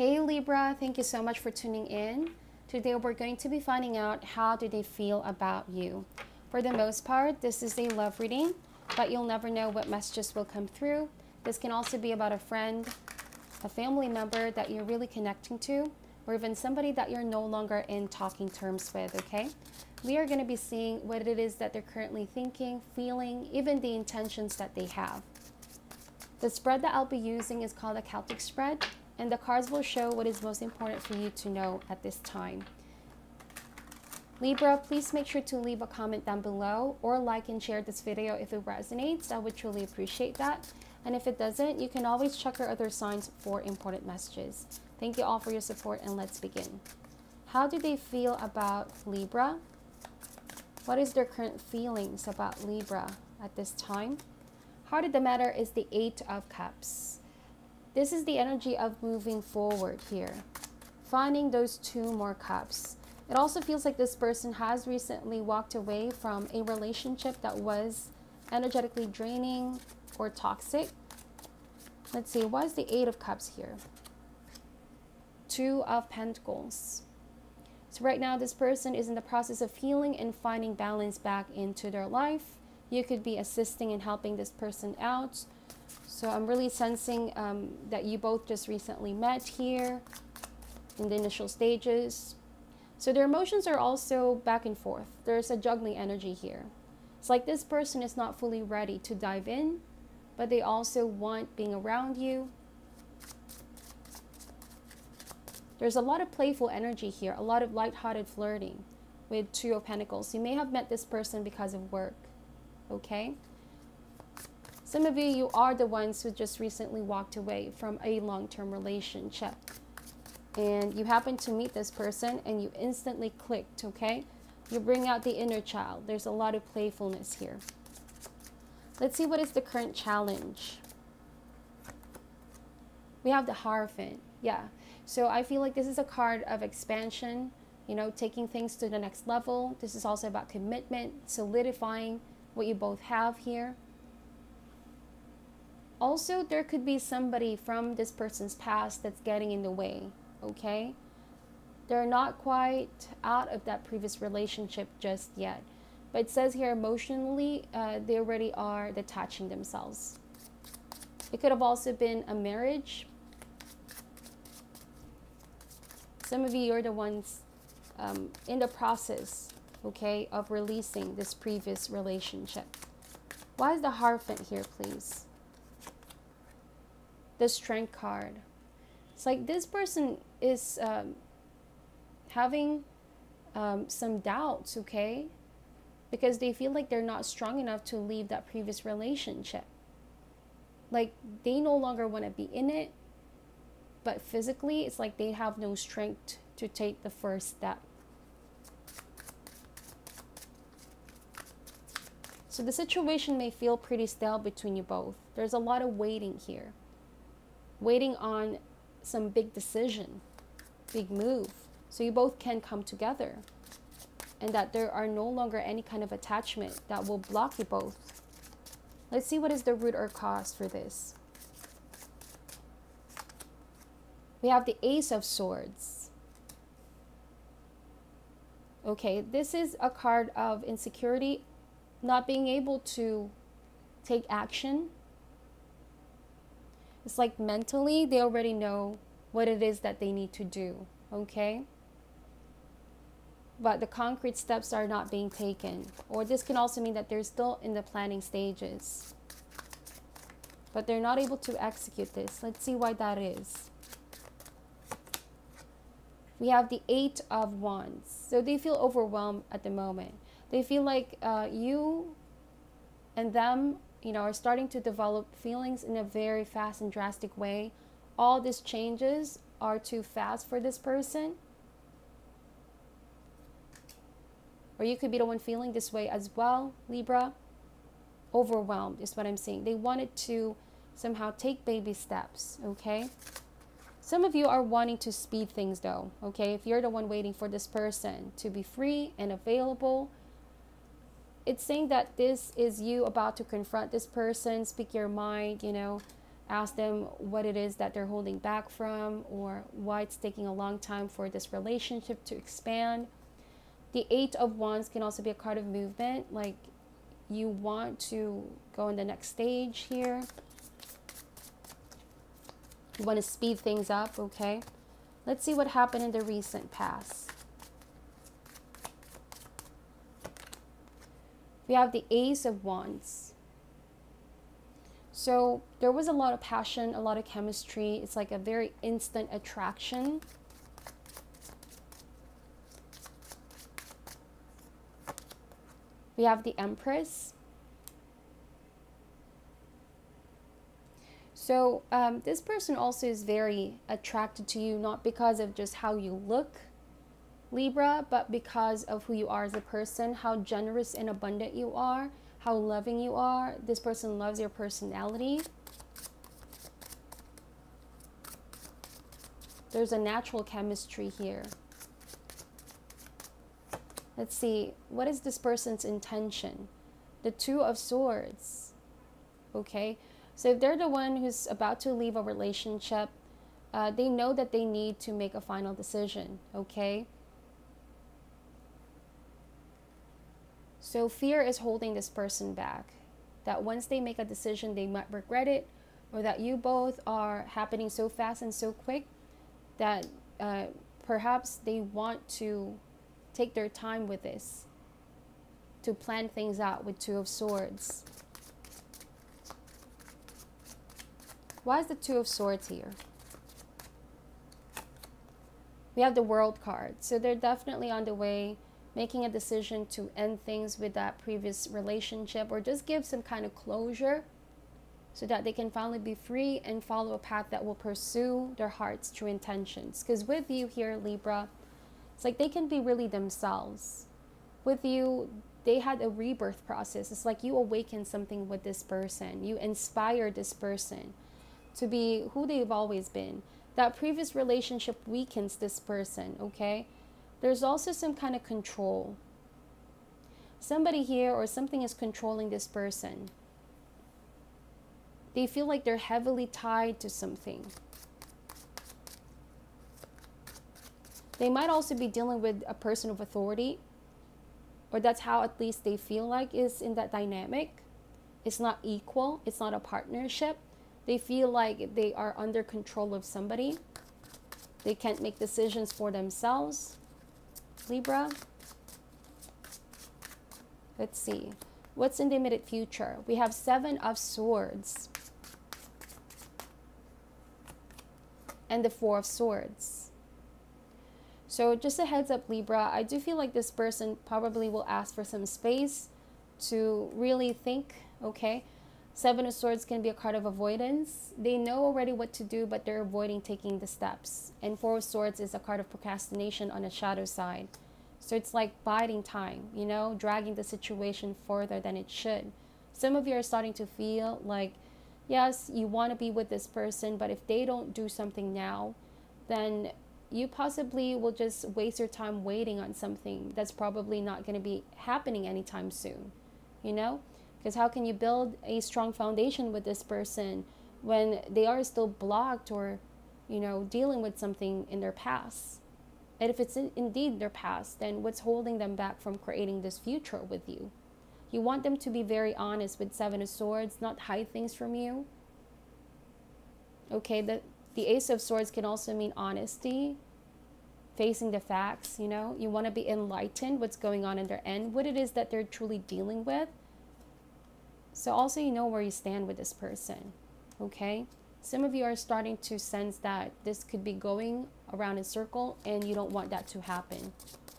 Hey Libra, thank you so much for tuning in. Today we're going to be finding out how do they feel about you. For the most part, this is a love reading, but you'll never know what messages will come through. This can also be about a friend, a family member that you're really connecting to, or even somebody that you're no longer in talking terms with, okay? We are going to be seeing what it is that they're currently thinking, feeling, even the intentions that they have. The spread that I'll be using is called a Celtic spread, and the cards will show what is most important for you to know at this time. Libra, please make sure to leave a comment down below or like and share this video if it resonates. I would truly appreciate that. And if it doesn't, you can always check our other signs for important messages. Thank you all for your support, and let's begin. How do they feel about Libra? What is their current feelings about Libra at this time? Heart of the matter is the Eight of Cups. This is the energy of moving forward here, finding those two more cups. It also feels like this person has recently walked away from a relationship that was energetically draining or toxic. Let's see, what is the Eight of Cups here? Two of Pentacles. So right now, this person is in the process of healing and finding balance back into their life. You could be assisting and helping this person out. So I'm really sensing that you both just recently met here in the initial stages. So their emotions are also back and forth. There's a juggling energy here. It's like this person is not fully ready to dive in, but they also want being around you. There's a lot of playful energy here, a lot of lighthearted flirting with Two of Pentacles. You may have met this person because of work, okay? Some of you are the ones who just recently walked away from a long-term relationship. And you happen to meet this person and you instantly clicked, okay? You bring out the inner child. There's a lot of playfulness here. Let's see what is the current challenge. We have the Hierophant. Yeah. So I feel like this is a card of expansion, you know, taking things to the next level. This is also about commitment, solidifying what you both have here. Also, there could be somebody from this person's past that's getting in the way, okay? They're not quite out of that previous relationship just yet. But it says here emotionally, they already are detaching themselves. It could have also been a marriage. Some of you are the ones in the process, okay, of releasing this previous relationship. Why is the Hierophant here, please? The Strength card. It's like this person is having some doubts, okay? Because they feel like they're not strong enough to leave that previous relationship. Like they no longer want to be in it, but physically it's like they have no strength to take the first step. So the situation may feel pretty stale between you both. There's a lot of waiting here. Waiting on some big decision, big move, so you both can come together, and that there are no longer any kind of attachment that will block you both. Let's see what is the root or cause for this. We have the Ace of Swords. Okay, this is a card of insecurity, not being able to take action. It's like mentally, they already know what it is that they need to do, okay? But the concrete steps are not being taken. Or this can also mean that they're still in the planning stages. But they're not able to execute this. Let's see why that is. We have the Eight of Wands. So they feel overwhelmed at the moment. They feel like you and them, you know, are starting to develop feelings in a very fast and drastic way. All these changes are too fast for this person. Or you could be the one feeling this way as well, Libra. Overwhelmed is what I'm saying. They wanted to somehow take baby steps, okay? Some of you are wanting to speed things though, okay? If you're the one waiting for this person to be free and available, it's saying that this is you about to confront this person, speak your mind, you know, Ask them what it is that they're holding back from, or why it's taking a long time for this relationship to expand. The Eight of Wands can also be a card of movement, like you want to go in the next stage here. You want to speed things up, okay? Let's see what happened in the recent past. We have the Ace of Wands. So there was a lot of passion, a lot of chemistry. It's like a very instant attraction. We have the Empress. So this person also is very attracted to you, not because of just how you look, Libra, but because of who you are as a person, how generous and abundant you are, how loving you are. This person loves your personality. There's a natural chemistry here. Let's see, what is this person's intention? The Two of Swords. Okay, so if they're the one who's about to leave a relationship, they know that they need to make a final decision, okay? So fear is holding this person back, that once they make a decision, they might regret it, or that you both are happening so fast and so quick that perhaps they want to take their time with this, to plan things out with Two of Swords. Why is the Two of Swords here? We have the World card. So they're definitely on the way, making a decision to end things with that previous relationship, or just give some kind of closure so that they can finally be free and follow a path that will pursue their heart's true intentions. Because with you here, Libra, it's like they can be really themselves. With you, they had a rebirth process. It's like you awaken something with this person. You inspire this person to be who they've always been. That previous relationship weakens this person, okay? There's also some kind of control. Somebody here or something is controlling this person. They feel like they're heavily tied to something. They might also be dealing with a person of authority, or that's how at least they feel like is in that dynamic. It's not equal. It's not a partnership. They feel like they are under control of somebody. They can't make decisions for themselves. Libra. Let's see. What's in the immediate future? We have Seven of Swords and the Four of Swords. So just a heads up, Libra, I do feel like this person probably will ask for some space to really think, okay? Seven of Swords can be a card of avoidance. They know already what to do, but they're avoiding taking the steps. And Four of Swords is a card of procrastination on the shadow side. So it's like biding time, you know, dragging the situation further than it should. Some of you are starting to feel like, yes, you want to be with this person, but if they don't do something now, then you possibly will just waste your time waiting on something that's probably not going to be happening anytime soon, you know? Because how can you build a strong foundation with this person when they are still blocked or, you know, dealing with something in their past? And if it's indeed their past, then what's holding them back from creating this future with you? You want them to be very honest with Seven of Swords, not hide things from you. Okay, the Ace of Swords can also mean honesty, facing the facts, you know. You want to be enlightened what's going on in their end, what it is that they're truly dealing with. So also you know where you stand with this person, okay? Some of you are starting to sense that this could be going around in a circle and you don't want that to happen.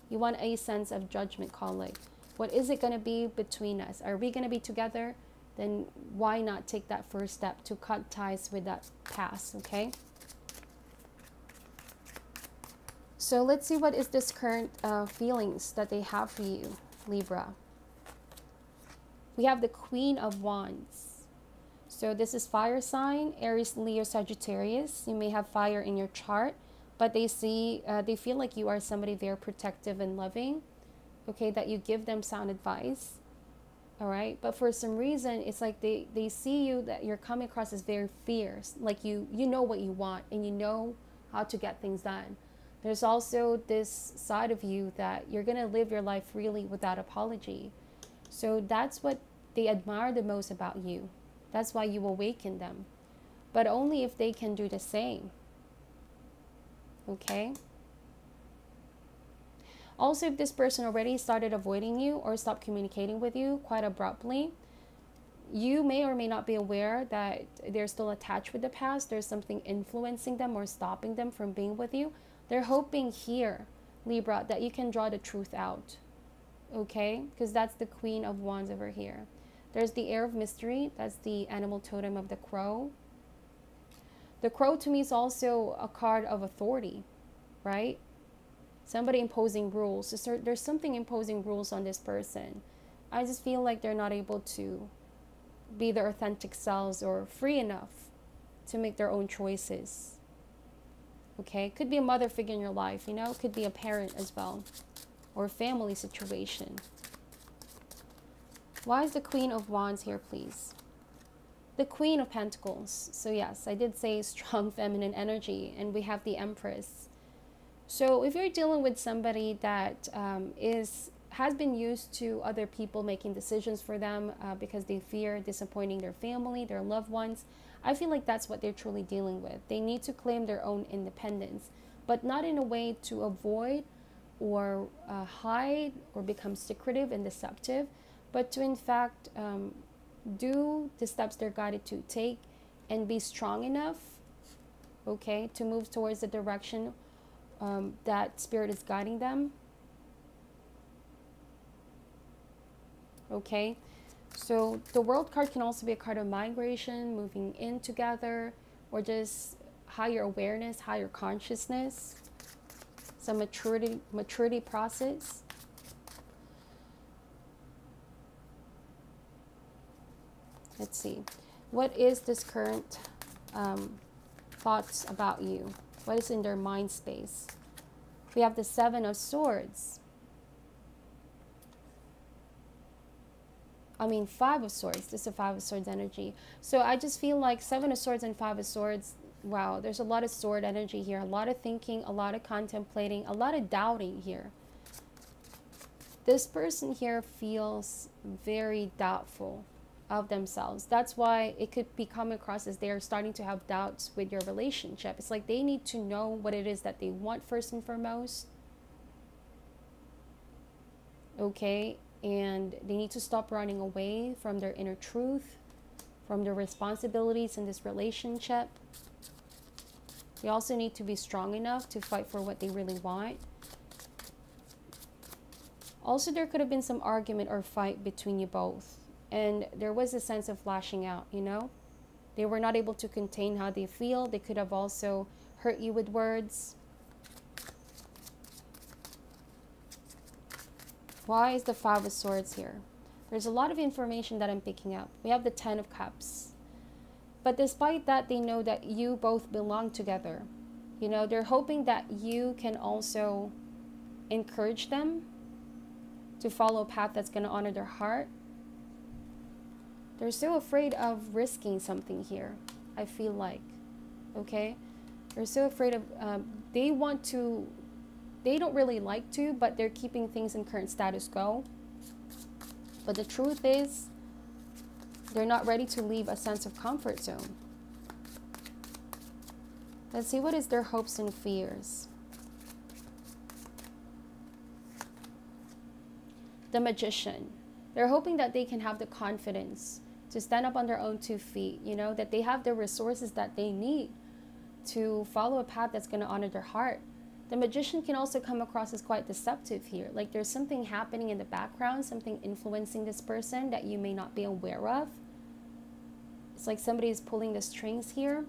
You want a sense of judgment call, like, what is it going to be between us? Are we going to be together? Then why not take that first step to cut ties with that past, okay? So let's see what is this current feelings that they have for you, Libra. We have the Queen of Wands. So this is fire sign, Aries, Leo, Sagittarius. You may have fire in your chart, but they feel like you are somebody very protective and loving, okay, that you give them sound advice. All right. But for some reason, it's like they see you, that you're coming across as very fierce. Like you know what you want and you know how to get things done. There's also this side of you that you're going to live your life freely without apology. So that's what they admire the most about you. That's why you awaken them. But only if they can do the same. Okay? Also, if this person already started avoiding you or stopped communicating with you quite abruptly, you may or may not be aware that they're still attached with the past. There's something influencing them or stopping them from being with you. They're hoping here, Libra, that you can draw the truth out. Okay? Because that's the Queen of Wands over here. There's the Air of Mystery. That's the animal totem of the crow. The crow to me is also a card of authority, right? Somebody imposing rules. There's something imposing rules on this person. I just feel like they're not able to be their authentic selves or free enough to make their own choices. Okay? Could be a mother figure in your life, you know? Could be a parent as well. Or a family situation. Why is the Queen of Wands here, please? The Queen of Pentacles. So yes, I did say strong feminine energy. And we have the Empress. So if you're dealing with somebody that has been used to other people making decisions for them because they fear disappointing their family, their loved ones, I feel like that's what they're truly dealing with. They need to claim their own independence, but not in a way to avoid or hide or become secretive and deceptive, but to in fact do the steps they're guided to take and be strong enough, okay, to move towards the direction that spirit is guiding them. Okay, so the World card can also be a card of migration, moving in together, or just higher awareness, higher consciousness, some maturity process. Let's see, what is this current thoughts about you? What is in their mind space? We have the Seven of Swords. I mean, Five of Swords. This is a Five of Swords energy. So I just feel like Seven of Swords and Five of Swords, wow, there's a lot of sword energy here. A lot of thinking, a lot of contemplating, a lot of doubting here. This person here feels very doubtful of themselves. That's why it could be coming across as they are starting to have doubts with your relationship. It's like they need to know what it is that they want first and foremost. Okay? And they need to stop running away from their inner truth, from their responsibilities in this relationship. They also need to be strong enough to fight for what they really want. Also, there could have been some argument or fight between you both. And there was a sense of lashing out, you know? They were not able to contain how they feel. They could have also hurt you with words. Why is the Five of Swords here? There's a lot of information that I'm picking up. We have the Ten of Cups. But despite that, they know that you both belong together. You know, they're hoping that you can also encourage them to follow a path that's going to honor their heart. They're so afraid of risking something here, I feel like. Okay? They're so afraid of, they don't really like to, but they're keeping things in current status quo. But the truth is, they're not ready to leave a sense of comfort zone. Let's see, what is their hopes and fears? The Magician. They're hoping that they can have the confidence to stand up on their own 2 feet, you know, that they have the resources that they need to follow a path that's going to honor their heart. The Magician can also come across as quite deceptive here. Like there's something happening in the background, something influencing this person that you may not be aware of. It's like somebody is pulling the strings here.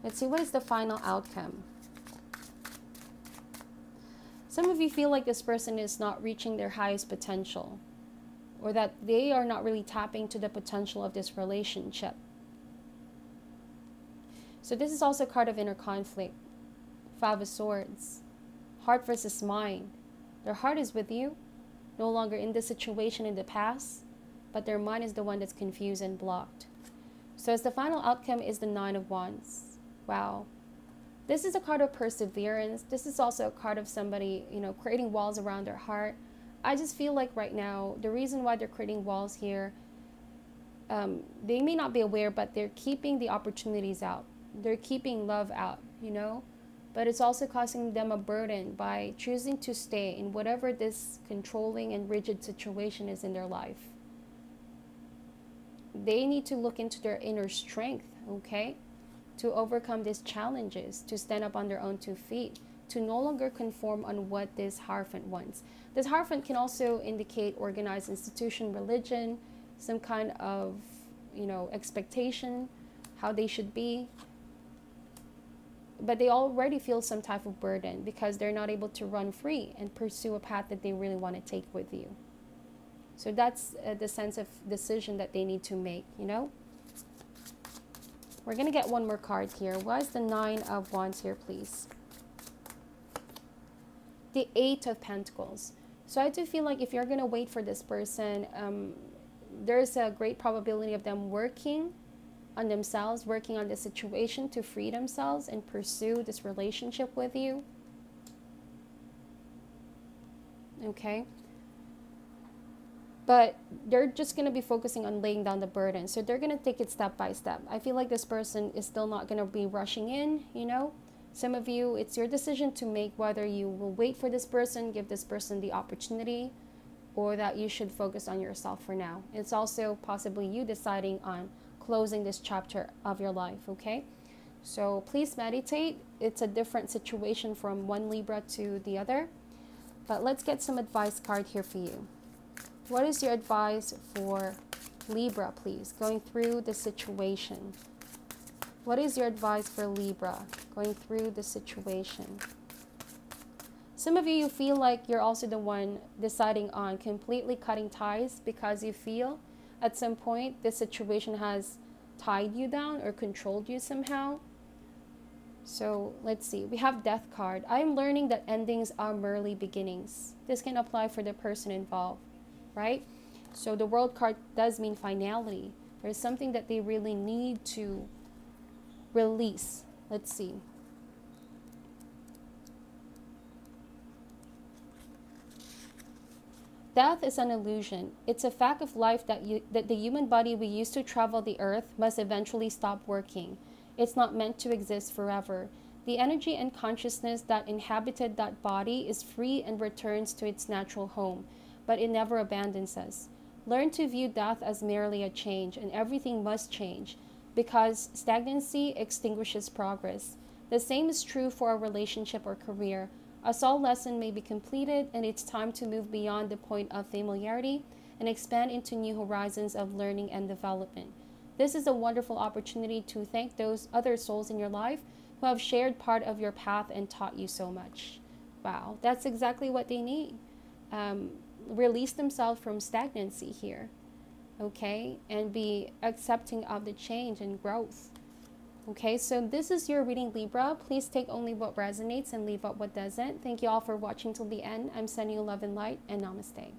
Let's see, what is the final outcome? Some of you feel like this person is not reaching their highest potential, or that they are not really tapping to the potential of this relationship. So this is also a card of inner conflict Five of Swords. Heart versus mind. Their heart is with you, no longer in the situation in the past, but their mind is the one that's confused and blocked. So as the final outcome is the Nine of Wands. Wow. This is a card of perseverance. This is also a card of somebody, you know, creating walls around their heart. I just feel like right now, the reason why they're creating walls here, they may not be aware, but they're keeping the opportunities out. They're keeping love out, you know. But it's also causing them a burden by choosing to stay in whatever this controlling and rigid situation is in their life. They need to look into their inner strength, okay, to overcome these challenges, to stand up on their own 2 feet, to no longer conform on what this Hierophant wants. This Hierophant can also indicate organized institution, religion, some kind of, you know, expectation, how they should be. But they already feel some type of burden because they're not able to run free and pursue a path that they really want to take with you. So that's the sense of decision that they need to make, you know. We're going to get one more card here. What is the Nine of Wands here, please? The Eight of Pentacles. So I do feel like if you're going to wait for this person, there's a great probability of them working on themselves, working on the situation to free themselves and pursue this relationship with you. Okay. But they're just going to be focusing on laying down the burden. So they're going to take it step by step. I feel like this person is still not going to be rushing in, you know. Some of you, it's your decision to make whether you will wait for this person, give this person the opportunity, or that you should focus on yourself for now. It's also possibly you deciding on closing this chapter of your life, okay? So please meditate. It's a different situation from one Libra to the other. But let's get some advice card here for you. What is your advice for Libra, please, going through the situation? What is your advice for Libra going through the situation? Some of you feel like you're also the one deciding on completely cutting ties because you feel at some point this situation has tied you down or controlled you somehow. So let's see. We have Death card. I am learning that endings are merely beginnings. This can apply for the person involved, right? So the World card does mean finality. There's something that they really need to release. Let's see. Death is an illusion. It's a fact of life that the human body we use to travel the earth must eventually stop working. It's not meant to exist forever. The energy and consciousness that inhabited that body is free and returns to its natural home, but it never abandons us. Learn to view death as merely a change, and everything must change, because stagnancy extinguishes progress. The same is true for a relationship or career. A soul lesson may be completed, and it's time to move beyond the point of familiarity and expand into new horizons of learning and development. This is a wonderful opportunity to thank those other souls in your life who have shared part of your path and taught you so much. Wow, that's exactly what they need. Release themselves from stagnancy here, okay? And be accepting of the change and growth. Okay, so this is your reading, Libra. Please take only what resonates and leave out what doesn't. Thank you all for watching till the end. I'm sending you love and light, and namaste.